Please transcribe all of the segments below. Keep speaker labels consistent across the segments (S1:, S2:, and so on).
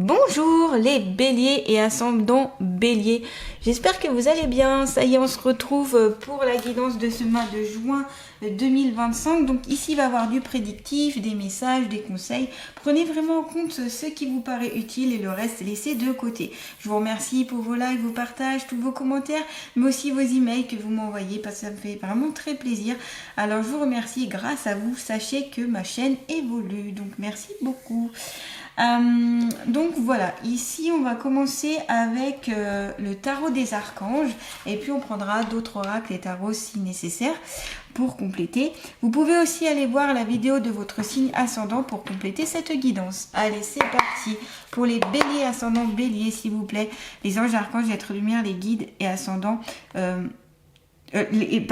S1: Bonjour les béliers et ascendants béliers, j'espère que vous allez bien. Ça y est, on se retrouve pour la guidance de ce mois de juin 2025. Donc ici il va y avoir du prédictif, des messages, des conseils. Prenez vraiment en compte ce qui vous paraît utile et le reste laissez de côté. Je vous remercie pour vos likes, vos partages, tous vos commentaires, mais aussi vos emails que vous m'envoyez parce que ça me fait vraiment très plaisir. Alors je vous remercie, grâce à vous, sachez que ma chaîne évolue, donc merci beaucoup. Donc voilà, ici on va commencer avec le tarot des archanges et puis on prendra d'autres oracles et tarots si nécessaire pour compléter. Vous pouvez aussi aller voir la vidéo de votre signe ascendant pour compléter cette guidance. Allez, c'est parti pour les béliers, ascendants béliers s'il vous plaît. Les anges, archanges, êtres de lumière, les guides et ascendants... les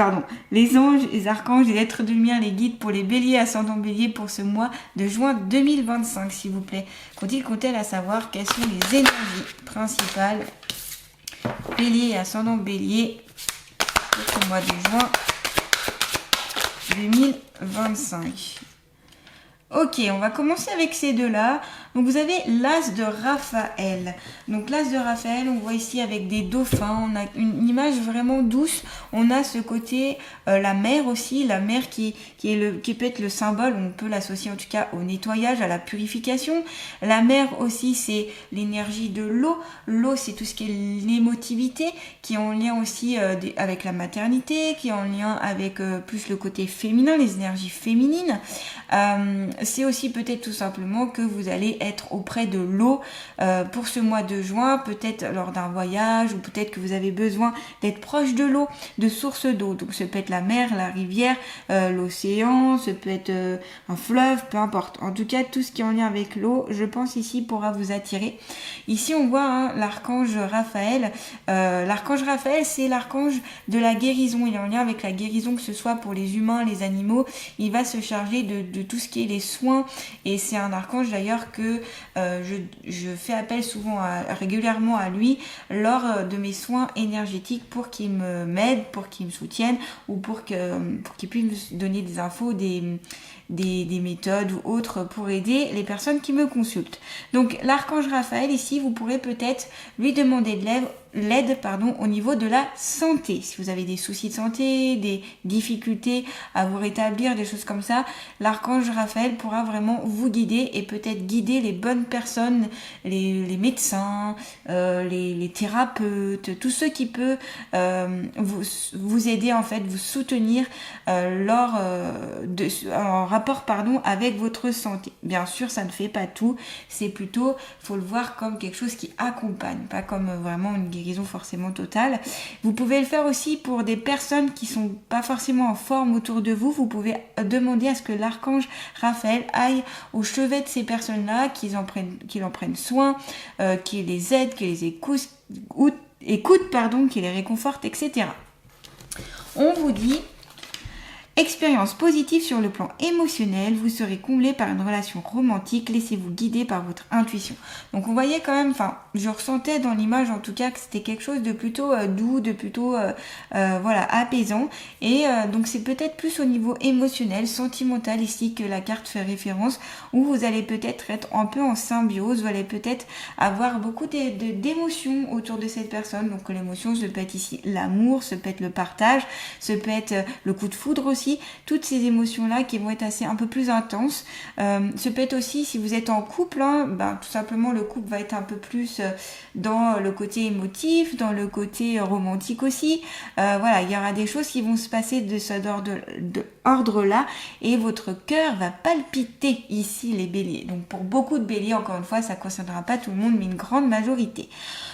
S1: anges, les archanges et les êtres de lumière, les guides pour les béliers, ascendants béliers pour ce mois de juin 2025, s'il vous plaît. Qu'ont-ils à savoir quelles sont les énergies principales béliers et ascendants béliers pour ce mois de juin 2025. Ok, on va commencer avec ces deux-là. Donc vous avez l'As de Raphaël. Donc l'As de Raphaël, on voit ici avec des dauphins. On a une image vraiment douce. On a ce côté, la mer aussi. La mer qui peut être le symbole, on peut l'associer en tout cas au nettoyage, à la purification. La mer aussi, c'est l'énergie de l'eau. L'eau, c'est tout ce qui est l'émotivité, qui est en lien aussi avec la maternité, qui est en lien avec plus le côté féminin, les énergies féminines. C'est aussi peut-être tout simplement que vous allez être auprès de l'eau pour ce mois de juin, peut-être lors d'un voyage ou peut-être que vous avez besoin d'être proche de l'eau, de sources d'eau. Donc ça peut être la mer, la rivière, l'océan, ça peut être un fleuve, peu importe. En tout cas, tout ce qui est en lien avec l'eau, je pense ici pourra vous attirer. Ici, on voit l'archange Raphaël. L'archange Raphaël, c'est l'archange de la guérison. Il est en lien avec la guérison, que ce soit pour les humains, les animaux. Il va se charger de tout ce qui est les soins et c'est un archange d'ailleurs que je fais appel régulièrement à lui lors de mes soins énergétiques pour qu'il m'aide, pour qu'il me soutienne ou pour qu'il puisse me donner des infos, des méthodes ou autres pour aider les personnes qui me consultent. Donc l'archange Raphaël ici, vous pourrez peut-être lui demander de l'aide au niveau de la santé. Si vous avez des soucis de santé, des difficultés à vous rétablir, des choses comme ça, l'archange Raphaël pourra vraiment vous guider et peut-être guider les bonnes personnes, les médecins, les thérapeutes, tous ceux qui peuvent vous aider en fait, vous soutenir en rapport avec votre santé. Bien sûr, ça ne fait pas tout, c'est plutôt, faut le voir comme quelque chose qui accompagne, pas comme vraiment une guérison forcément totale. Vous pouvez le faire aussi pour des personnes qui sont pas forcément en forme autour de vous. Vous pouvez demander à ce que l'archange Raphaël aille au chevet de ces personnes-là, qu'il en prenne soin, qu'il les aide, qu'il les écoute, qu'il les réconforte, etc. On vous dit: expérience positive sur le plan émotionnel, vous serez comblé par une relation romantique, laissez-vous guider par votre intuition. Donc on voyait quand même, je ressentais dans l'image en tout cas que c'était quelque chose de plutôt doux, de plutôt apaisant. Et donc c'est peut-être plus au niveau émotionnel, sentimental ici que la carte fait référence, où vous allez peut-être être un peu en symbiose, vous allez peut-être avoir beaucoup d'émotions autour de cette personne. Donc l'émotion, ça peut être ici l'amour, ça peut être le partage, ça peut être le coup de foudre aussi. Toutes ces émotions-là qui vont être un peu plus intenses. Ce peut être aussi, si vous êtes en couple, tout simplement le couple va être un peu plus dans le côté émotif, dans le côté romantique aussi. Il y aura des choses qui vont se passer de ce ordre-là et votre cœur va palpiter ici les béliers. Donc pour beaucoup de béliers, encore une fois, ça ne concernera pas tout le monde, mais une grande majorité.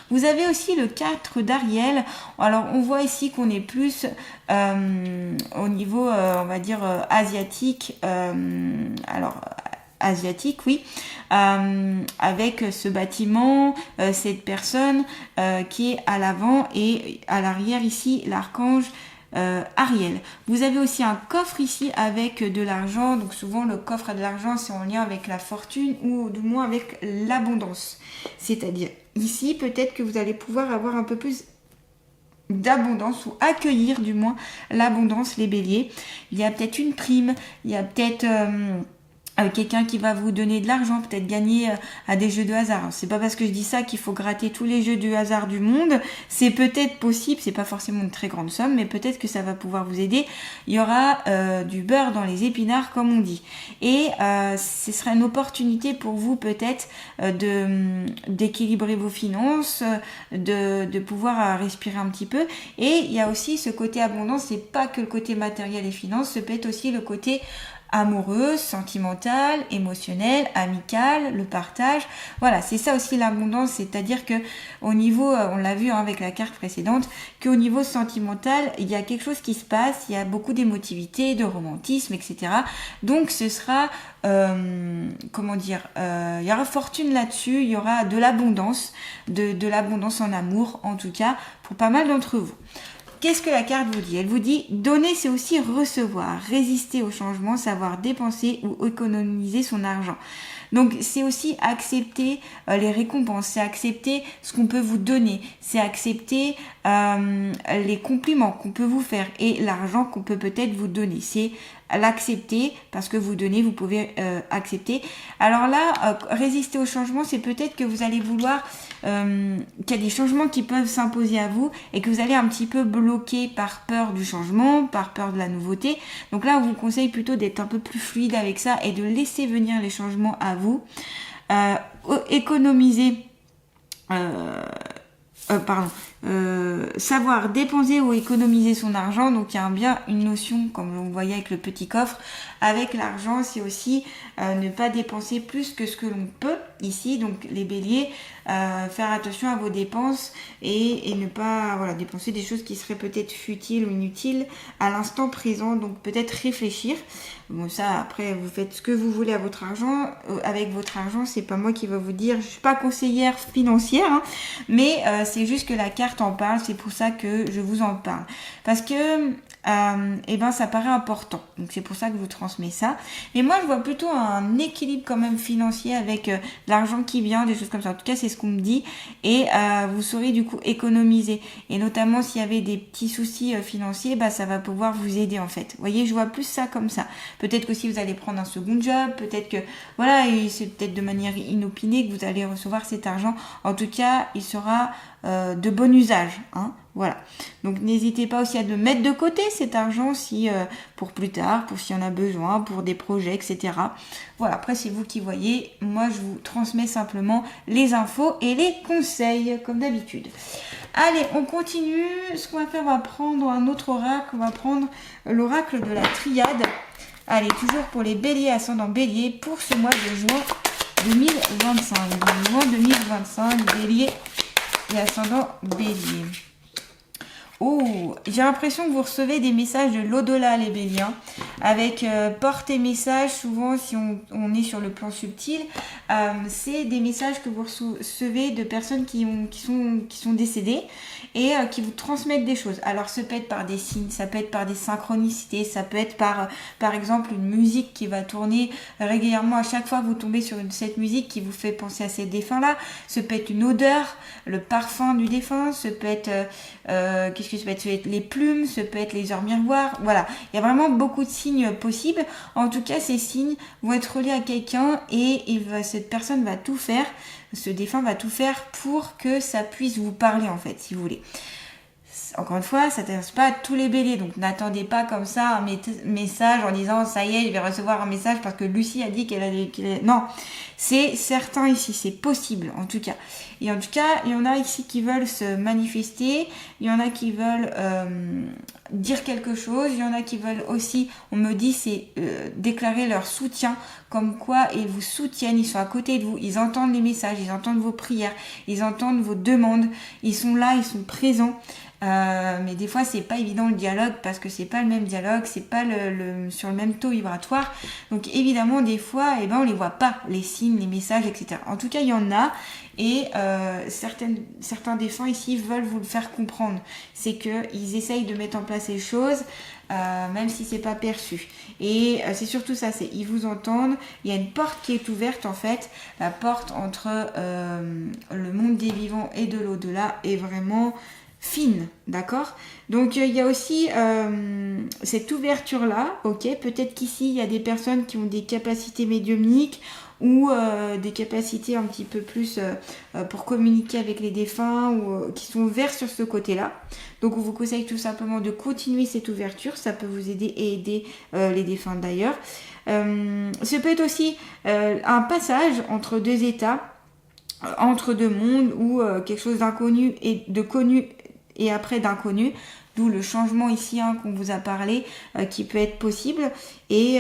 S1: Vous avez aussi le 4 d'Ariel. Alors on voit ici qu'on est plus au niveau, on va dire, asiatique. Asiatique, oui, avec ce bâtiment, cette personne qui est à l'avant et à l'arrière ici, l'archange Ariel. Vous avez aussi un coffre ici avec de l'argent. Donc souvent le coffre à de l'argent, c'est en lien avec la fortune ou du moins avec l'abondance. C'est-à-dire ici, peut-être que vous allez pouvoir avoir un peu plus d'abondance ou accueillir du moins l'abondance, les béliers. Il y a peut-être une prime, il y a peut-être quelqu'un qui va vous donner de l'argent, peut-être gagner à des jeux de hasard. C'est pas parce que je dis ça qu'il faut gratter tous les jeux de hasard du monde. C'est peut-être possible, c'est pas forcément une très grande somme, mais peut-être que ça va pouvoir vous aider. Il y aura du beurre dans les épinards, comme on dit. Et ce sera une opportunité pour vous peut-être d'équilibrer vos finances, de pouvoir respirer un petit peu. Et il y a aussi ce côté abondance, c'est pas que le côté matériel et finance, ça peut être aussi le côté amoureuse, sentimentale, émotionnelle, amicale, le partage. Voilà, c'est ça aussi l'abondance, c'est-à-dire que au niveau, on l'a vu avec la carte précédente, qu'au niveau sentimental, il y a quelque chose qui se passe, il y a beaucoup d'émotivité, de romantisme, etc. Donc ce sera, comment dire, il y aura fortune là-dessus, il y aura de l'abondance, de l'abondance en amour, en tout cas, pour pas mal d'entre vous. Qu'est-ce que la carte vous dit? Elle vous dit, donner c'est aussi recevoir, résister au changement, savoir dépenser ou économiser son argent. Donc c'est aussi accepter les récompenses, c'est accepter ce qu'on peut vous donner, c'est accepter les compliments qu'on peut vous faire et l'argent qu'on peut peut-être vous donner. C'est l'accepter parce que vous donnez, vous pouvez accepter. Alors là, résister au changement, c'est peut-être que vous allez vouloir qu'il y a des changements qui peuvent s'imposer à vous et que vous allez un petit peu bloquer par peur du changement, par peur de la nouveauté. Donc là, on vous conseille plutôt d'être un peu plus fluide avec ça et de laisser venir les changements à vous. Économiser, savoir dépenser ou économiser son argent. Donc il y a bien une notion, comme vous voyez avec le petit coffre, avec l'argent, c'est aussi ne pas dépenser plus que ce que l'on peut ici. Donc les béliers, faire attention à vos dépenses et ne pas dépenser des choses qui seraient peut-être futiles ou inutiles à l'instant présent. Donc peut-être réfléchir. Bon, ça après vous faites ce que vous voulez à votre argent, avec votre argent. C'est pas moi qui va vous dire, je suis pas conseillère financière, hein, mais c'est juste que la carte en parle. C'est pour ça que je vous en parle, parce que ça paraît important. Donc c'est pour ça que je vous transmets ça. Et moi je vois plutôt un équilibre quand même financier avec l'argent qui vient, des choses comme ça. En tout cas c'est ce qu'on me dit. Et vous saurez du coup économiser. Et notamment s'il y avait des petits soucis financiers, ça va pouvoir vous aider en fait. Vous voyez, je vois plus ça comme ça. Peut-être que si vous allez prendre un second job, peut-être que et c'est peut-être de manière inopinée que vous allez recevoir cet argent. En tout cas, il sera de bon usage, hein. Voilà. Donc n'hésitez pas aussi à le mettre de côté cet argent si pour plus tard, pour s'il y en a besoin, pour des projets, etc. Voilà, après c'est vous qui voyez. Moi je vous transmets simplement les infos et les conseils comme d'habitude. Allez, on continue. Ce qu'on va faire, on va prendre un autre oracle. On va prendre l'oracle de la triade. Allez, toujours pour les béliers, ascendant bélier, pour ce mois de juin 2025. Juin 2025, bélier et ascendant bélier. Oh, j'ai l'impression que vous recevez des messages de l'au-delà, les béliers, avec portée message. Souvent, si on est sur le plan subtil, c'est des messages que vous recevez de personnes qui sont décédées et qui vous transmettent des choses. Alors, ça peut être par des signes, ça peut être par des synchronicités, ça peut être par exemple une musique qui va tourner régulièrement. À chaque fois que vous tombez sur cette musique qui vous fait penser à ces défunts-là, ça peut être une odeur, le parfum du défunt, ça peut être ça peut être les plumes, ça peut être les heures miroirs, voilà. Il y a vraiment beaucoup de signes possibles. En tout cas, ces signes vont être reliés à quelqu'un et cette personne va tout faire, ce défunt va tout faire pour que ça puisse vous parler en fait, si vous voulez. Encore une fois, ça ne s'intéresse pas à tous les béliers, donc n'attendez pas comme ça un message en disant ça y est, je vais recevoir un message parce que Lucie a dit qu'elle a... Non, c'est certain ici, c'est possible en tout cas. Et en tout cas, il y en a ici qui veulent se manifester, il y en a qui veulent dire quelque chose, il y en a qui veulent aussi, on me dit, c'est déclarer leur soutien, comme quoi ils vous soutiennent, ils sont à côté de vous, ils entendent les messages, ils entendent vos prières, ils entendent vos demandes, ils sont là, ils sont présents. Mais des fois c'est pas évident le dialogue parce que c'est pas le même dialogue, c'est pas sur le même taux vibratoire, donc évidemment des fois on les voit pas, les signes, les messages, etc. En tout cas il y en a et certains défunts ici veulent vous le faire comprendre, c'est qu'ils essayent de mettre en place les choses même si c'est pas perçu, et c'est surtout ça, c'est ils vous entendent. Il y a une porte qui est ouverte en fait, la porte entre le monde des vivants et de l'au-delà est vraiment fine, d'accord? Donc il y a aussi cette ouverture-là, ok? Peut-être qu'ici, il y a des personnes qui ont des capacités médiumniques ou des capacités un petit peu plus pour communiquer avec les défunts ou qui sont ouverts sur ce côté-là. Donc on vous conseille tout simplement de continuer cette ouverture, ça peut vous aider et aider les défunts d'ailleurs. Ce peut être aussi un passage entre deux états, entre deux mondes ou quelque chose d'inconnu et de connu et après d'inconnu, d'où le changement ici qu'on vous a parlé qui peut être possible et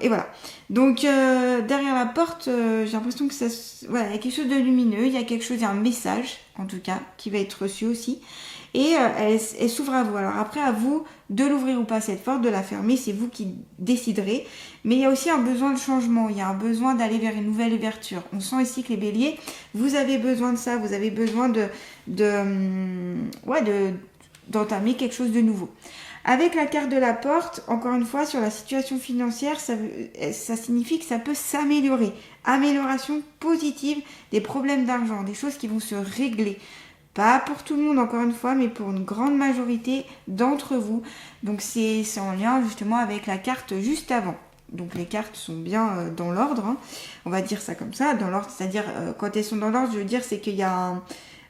S1: voilà. Donc derrière la porte, j'ai l'impression que voilà, il y a quelque chose de lumineux, il y a quelque chose, il y a un message en tout cas qui va être reçu aussi et elle s'ouvre à vous. Alors après à vous de l'ouvrir ou pas cette porte, de la fermer, c'est vous qui déciderez. Mais il y a aussi un besoin de changement, il y a un besoin d'aller vers une nouvelle ouverture. On sent ici que les béliers, vous avez besoin de ça, vous avez besoin d'entamer quelque chose de nouveau. Avec la carte de la porte, encore une fois, sur la situation financière, ça signifie que ça peut s'améliorer. Amélioration positive des problèmes d'argent, des choses qui vont se régler. Pas pour tout le monde, encore une fois, mais pour une grande majorité d'entre vous. Donc c'est en lien justement avec la carte juste avant. Donc les cartes sont bien dans l'ordre, hein. On va dire ça comme ça, dans l'ordre, c'est-à-dire quand elles sont dans l'ordre, je veux dire c'est qu'il y a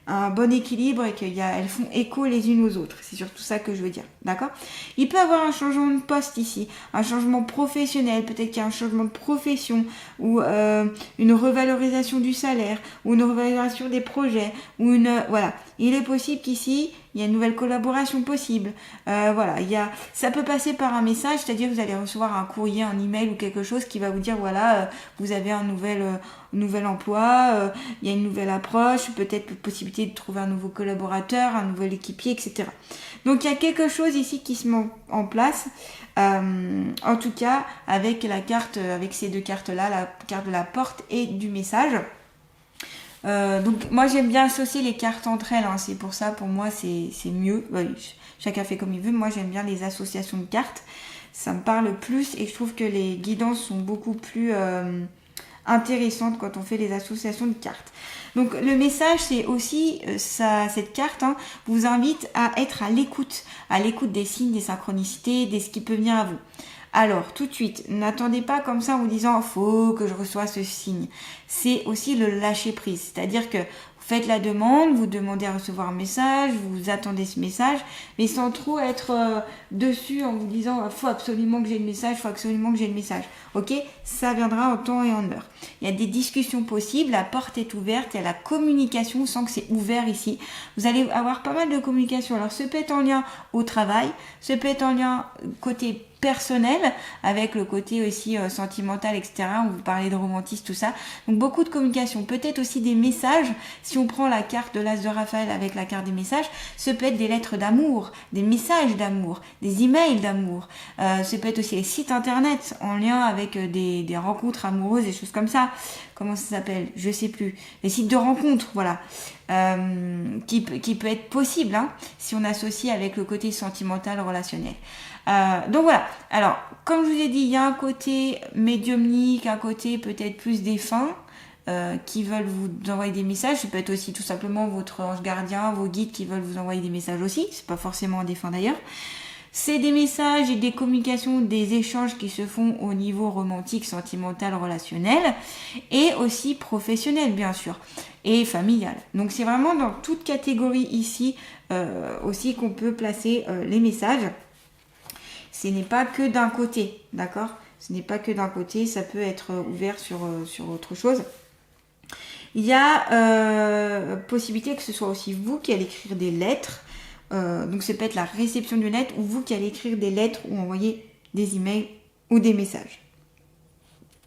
S1: un bon équilibre et qu'elles font écho les unes aux autres. C'est surtout ça que je veux dire, d'accord? Il peut y avoir un changement de poste ici, un changement professionnel, peut-être qu'il y a un changement de profession ou une revalorisation du salaire ou une revalorisation des projets ou voilà. Il est possible qu'ici il y a une nouvelle collaboration possible. Voilà, ça peut passer par un message, c'est-à-dire que vous allez recevoir un courrier, un email ou quelque chose qui va vous dire voilà, vous avez un nouvel emploi, il y a une nouvelle approche, peut-être la possibilité de trouver un nouveau collaborateur, un nouvel équipier, etc. Donc il y a quelque chose ici qui se met en place. En tout cas, avec ces deux cartes-là, la carte de la porte et du message. Donc moi j'aime bien associer les cartes entre elles, hein. C'est pour ça, pour moi c'est mieux. Chacun fait comme il veut, moi j'aime bien les associations de cartes, ça me parle plus et je trouve que les guidances sont beaucoup plus intéressantes quand on fait les associations de cartes. Donc le message c'est aussi, cette carte vous invite à être à l'écoute des signes, des synchronicités, de ce qui peut venir à vous. Alors, tout de suite, n'attendez pas comme ça en vous disant « faut que je reçoive ce signe ». C'est aussi le lâcher prise, c'est-à-dire que vous faites la demande, vous demandez à recevoir un message, vous attendez ce message, mais sans trop être dessus en vous disant « faut absolument que j'ai le message, faut absolument que j'ai le message ». Ok, ça viendra en temps et en heure. Il y a des discussions possibles, la porte est ouverte, il y a la communication, on sent que c'est ouvert ici. Vous allez avoir pas mal de communication. Alors, ce peut être en lien au travail, ce peut être en lien côté personnel, avec le côté aussi sentimental, etc. On vous parlait de romantisme, tout ça. Donc beaucoup de communication. Peut-être aussi des messages. Si on prend la carte de l'As de Raphaël avec la carte des messages, ce peut être des lettres d'amour, des messages d'amour, des emails d'amour. Ce peut être aussi les sites internet en lien avec des rencontres amoureuses, des choses comme ça. Comment ça s'appelle? Je sais plus. Les sites de rencontres, voilà. Qui peut être possible si on associe avec le côté sentimental, relationnel. Donc voilà, alors comme je vous ai dit, il y a un côté médiumnique, un côté peut-être plus défunt qui veulent vous envoyer des messages. Ça peut être aussi tout simplement votre ange gardien, vos guides qui veulent vous envoyer des messages aussi, c'est pas forcément un défunt d'ailleurs. C'est des messages et des communications, des échanges qui se font au niveau romantique, sentimental, relationnel et aussi professionnel bien sûr et familial. Donc c'est vraiment dans toute catégorie ici aussi qu'on peut placer les messages. Ce n'est pas que d'un côté, d'accord? Ce n'est pas que d'un côté, ça peut être ouvert sur autre chose. Il y a possibilité que ce soit aussi vous qui allez écrire des lettres. Donc ça peut être la réception d'une lettre ou vous qui allez écrire des lettres ou envoyer des emails ou des messages.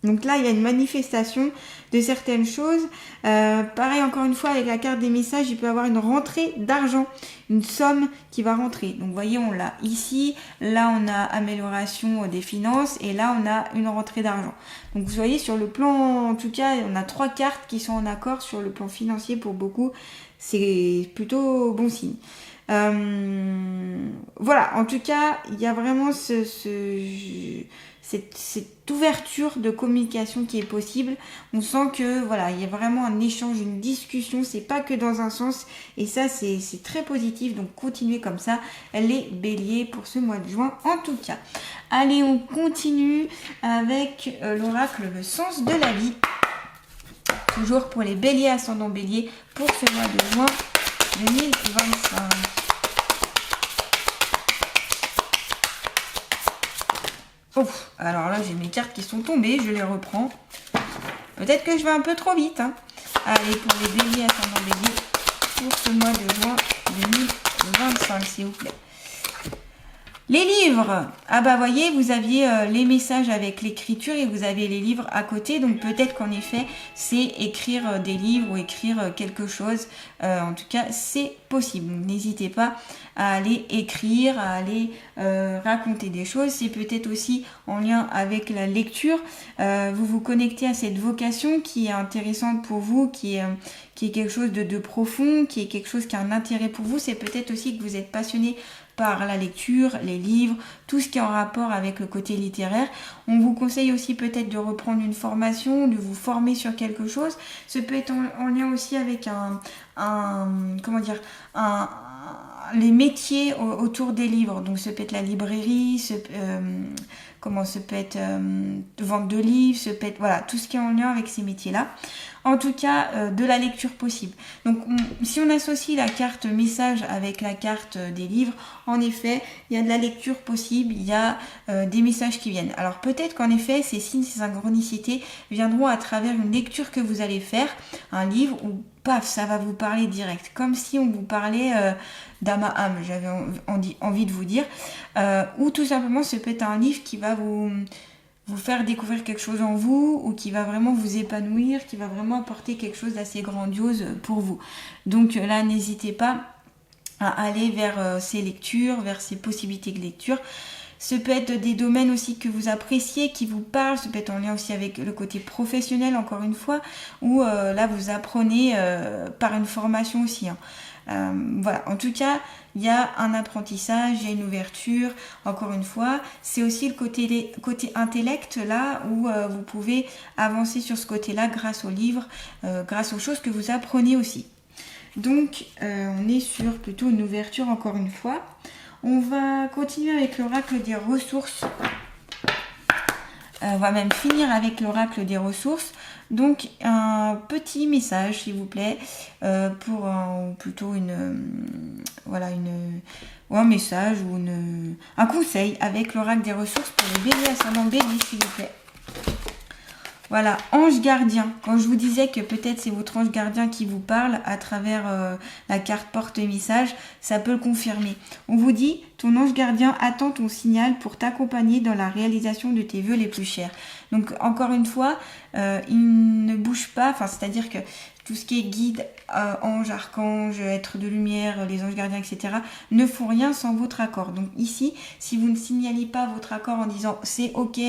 S1: Donc là, il y a une manifestation de certaines choses. Pareil, encore une fois, avec la carte des messages, il peut y avoir une rentrée d'argent, une somme qui va rentrer. Donc, vous voyez, on l'a ici. Là, on a amélioration des finances. Et là, on a une rentrée d'argent. Donc, vous voyez, sur le plan, en tout cas, on a 3 cartes qui sont en accord sur le plan financier pour beaucoup. C'est plutôt bon signe. Voilà, en tout cas, il y a vraiment cette ouverture de communication qui est possible. On sent que voilà, il y a vraiment un échange, une discussion, c'est pas que dans un sens, et ça c'est très positif, donc continuez comme ça, les béliers pour ce mois de juin en tout cas. Allez, on continue avec l'oracle le sens de la vie, toujours pour les béliers ascendant bélier pour ce mois de juin 2025. Ouf, alors là j'ai mes cartes qui sont tombées, je les reprends. Peut-être que je vais un peu trop vite. Hein. Allez, pour les béliers ascendant bélier, pour ce mois de juin 2025, s'il vous plaît. Les livres, ah bah voyez, vous aviez les messages avec l'écriture et vous avez les livres à côté, donc peut-être qu'en effet c'est écrire des livres ou écrire quelque chose, en tout cas c'est possible. N'hésitez pas à aller écrire, à aller raconter des choses, c'est peut-être aussi en lien avec la lecture, vous vous connectez à cette vocation qui est intéressante pour vous, qui est quelque chose de profond, qui est quelque chose qui a un intérêt pour vous, c'est peut-être aussi que vous êtes passionné par la lecture, les livres, tout ce qui est en rapport avec le côté littéraire. On vous conseille aussi peut-être de reprendre une formation, de vous former sur quelque chose. Ça peut être en lien aussi avec les métiers autour des livres. Donc ça peut être la librairie, ça peut être vente de livres, ça peut être voilà, tout ce qui est en lien avec ces métiers-là. En tout cas, de la lecture possible. Donc, si on associe la carte message avec la carte des livres, en effet, il y a de la lecture possible, il y a des messages qui viennent. Alors, peut-être qu'en effet, ces signes, ces synchronicités viendront à travers une lecture que vous allez faire, un livre où, paf, ça va vous parler direct. Comme si on vous parlait d'âme à âme, j'avais envie de vous dire. Ou tout simplement, ça peut être un livre qui va vous faire découvrir quelque chose en vous ou qui va vraiment vous épanouir, qui va vraiment apporter quelque chose d'assez grandiose pour vous. Donc là, n'hésitez pas à aller vers ces lectures, vers ces possibilités de lecture. Ce peut être des domaines aussi que vous appréciez, qui vous parlent, ce peut être en lien aussi avec le côté professionnel, encore une fois, où là vous apprenez par une formation aussi. Hein. Voilà, en tout cas, il y a un apprentissage, il y a une ouverture, encore une fois. C'est aussi le côté intellect, là, où vous pouvez avancer sur ce côté-là grâce aux livres, grâce aux choses que vous apprenez aussi. Donc, on est sur plutôt une ouverture, encore une fois. On va continuer avec l'oracle des ressources. On va même finir avec l'oracle des ressources. Donc un petit message s'il vous plaît pour plutôt un message ou un conseil avec l'oracle des ressources pour les béliers ascendant bélier s'il vous plaît. Voilà, ange gardien. Quand je vous disais que peut-être c'est votre ange gardien qui vous parle à travers la carte porte-message, ça peut le confirmer. On vous dit, ton ange gardien attend ton signal pour t'accompagner dans la réalisation de tes vœux les plus chers. Donc encore une fois, il ne bouge pas, c'est-à-dire que tout ce qui est guide, ange, archange, être de lumière, les anges gardiens, etc. ne font rien sans votre accord. Donc ici, si vous ne signalez pas votre accord en disant c'est ok,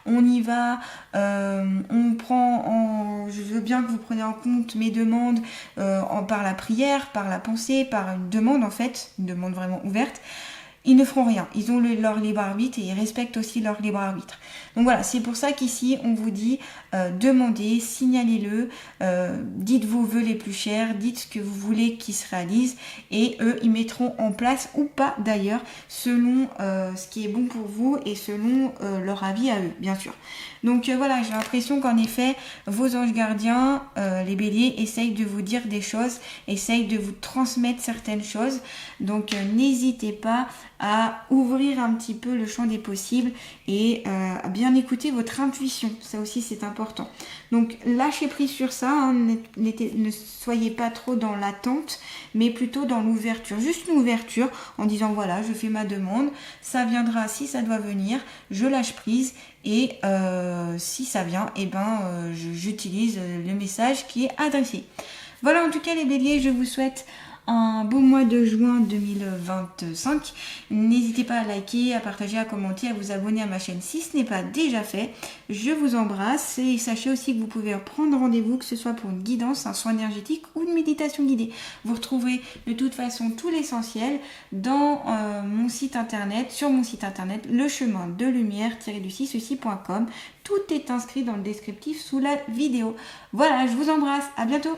S1: on y va, je veux bien que vous preniez en compte mes demandes par la prière, par la pensée, par une demande en fait, une demande vraiment ouverte. Ils ne feront rien, ils ont leur libre arbitre et ils respectent aussi leur libre arbitre. Donc voilà, c'est pour ça qu'ici on vous dit demandez, signalez-le, dites vos vœux les plus chers, dites ce que vous voulez qu'ils se réalisent et eux ils mettront en place ou pas d'ailleurs selon ce qui est bon pour vous et selon leur avis à eux bien sûr. Donc voilà, j'ai l'impression qu'en effet vos anges gardiens, les béliers, essayent de vous dire des choses, essayent de vous transmettre certaines choses. Donc n'hésitez pas à ouvrir un petit peu le champ des possibles et à bien écouter votre intuition. Ça aussi c'est important. Donc lâchez prise sur ça, hein, ne soyez pas trop dans l'attente, mais plutôt dans l'ouverture. Juste une ouverture en disant voilà, je fais ma demande, ça viendra si ça doit venir, je lâche prise et si ça vient, j'utilise le message qui est adressé. Voilà en tout cas les béliers, je vous souhaite un beau mois de juin 2025. N'hésitez pas à liker, à partager, à commenter, à vous abonner à ma chaîne si ce n'est pas déjà fait. Je vous embrasse et sachez aussi que vous pouvez prendre rendez-vous, que ce soit pour une guidance, un soin énergétique ou une méditation guidée. Vous retrouverez de toute façon tout l'essentiel dans mon site internet, sur mon site internet, lechemindelumière-du6ceci.com. Tout est inscrit dans le descriptif sous la vidéo. Voilà, je vous embrasse, à bientôt.